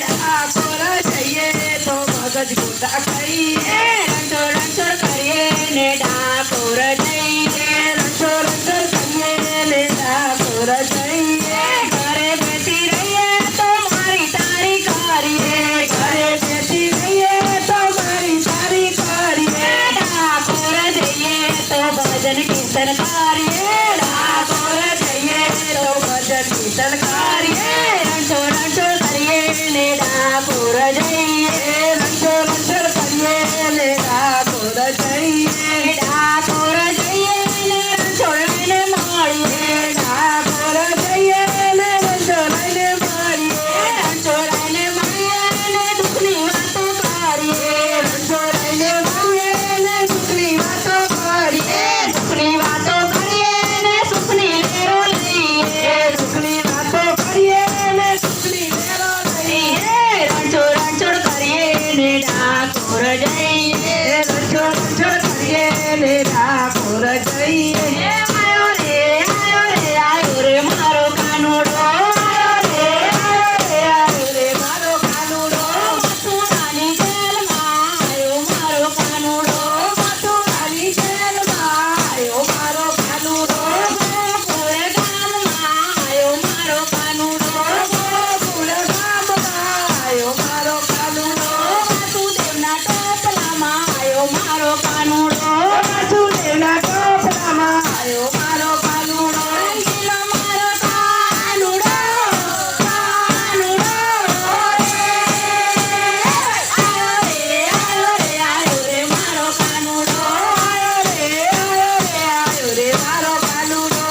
ડાકોર જઈએ તો મગજ ગોટા ખાઈએ રણછોડ રણછોડ કરીએ ને ડાકોર જઈએ રણછોડ કરીએ ને ડાકોર જઈએ ઘરે બેસી રહીએ તો મારી તારી કરીએ ઘરે બેસી રહીએ તો મારી સારી કરીએ ડાકોર જઈએ તો ભજન કીર્તન કરીએ ડાકોર જઈએ તો ભજન કીર્તન કરીએ રણછોડ રણછોડ કરીએ ને ડાકોર જઈએ રણછોડ કરીએ ને ડાકોર જઈએ ડાકોર જઈએ ને રણછોડ લઈને મળીએ ડાકોર જઈએ ને રણછોડ લઈને મળીએ રણછોડ લઈને મળીએ ને દુઃખની વાતો કરીએ રણછોડ લઈને મળીએ ને દુઃખની વાતો કરીએ દુઃખની વાતો કરીએ ને સુખની લહેરો લઈએ દુઃખની વાતો કરીએ ને સુખની લહેરો લઈએ રણછોડ રણછોડ કરીએ ને ડાકોર જઈએ રણછોડ કરીએ ને ડાકોર જઈએ આયો રે મારો કાનુડો મારો કાનુડો મથુરાની જેલમાં આયો મારો કાનુડો મથુરાની જેલમાં આવ્યો મારો કાનુડો ગોકુળ ગામમાં આયો મારો કાનુડો ગોકુળ ગામમાં આવ્યો મારો કાનુડો વાસુદેવના ટોપલામાં આયો મારો કાનુડો વાસુદેવના ટોપલામાં આવ્યો મારો કાનુડો રંગીલો મારો કાનુડો આયો રે મારો કાનુડો આયો રે મારો કાનુડો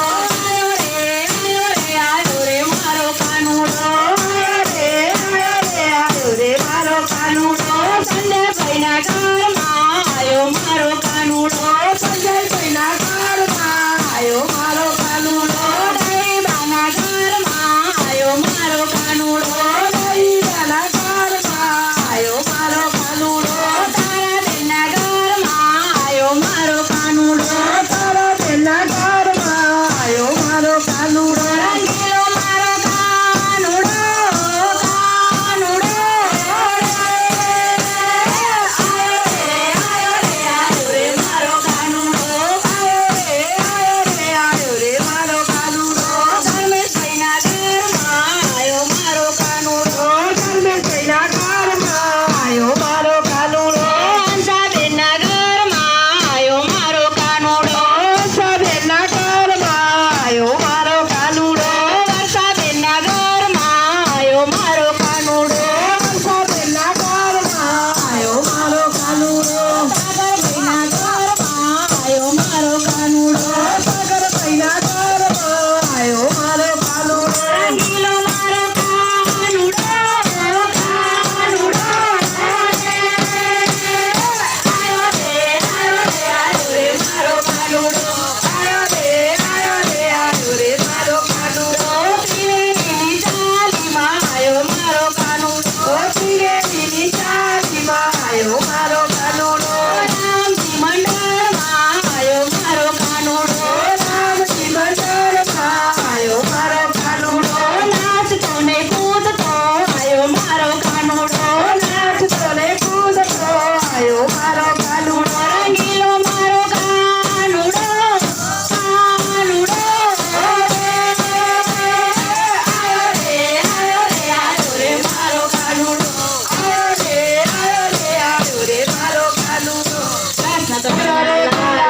આયો રે મારો કાનુડો આયો રે મારો કાનુડો સંજયભાઈના ઘરમાં આયો મારો કાનુડો સંજયભાઈના ઘરમાં આવ્યો મારો કાનુડો ડાઈબાના ઘરમાં આયો મારો કાનુડો દહીબાના ઘરમાં આવ્યો મારો કાનુડો તારાબેનના ઘરમાં આયો મારો કાનુડો તારાબેનના ઘરમાં આવ્યો મારો કાનુડો રંગીલો મારો કાનુડો આયો રે મારો કાનુડો આયો રે મારો કાનુડો ધર્મેશભાઈના ઘરમાં આયો મારો કાનુડો ધર્મેશભાઈના ઘરમાં આવ્યો મારો કાનુડો હંસાબેનના ઘરમાં આયો મારો કાનુડો સાબેનના ઘરમાં આવ્યો મારો કાનુડો વર્ષાબેનના ઘરમાં આયો મારો કાનુડો સાબેનના ઘરમાં આવ્યો મારો કાનુડો સાગરભાઈના ઘરમાં આયો મારો કાનુડો સાગરભાઈના ઘરમાં આવ્યો મારો કાનુડો રંગીલો મારો કાનુડો આયો રે મારો કાનુડો આયો રે મારો કાનુડો ત્રિવેણીની ચાલીમાં આયો મારો કાનુડો ત્રિવેણીની ચાલીમાં આવ્યો મારો કાનુડો રામજી મંડળમાં આયો મારો કાનુડો રામજી મંદિરમાં આવ્યો મારો કાનુડો નાચતો ને કૂદતો આયો મારો કાનુડો નાચતો ને કૂદતો આવ્યો મારો કાનુડો રંગીલો મારો કાનુડો આયો રે મારો કાનુડો આયો રે મારો કાનુડો પ્રાર્થના તો કરો.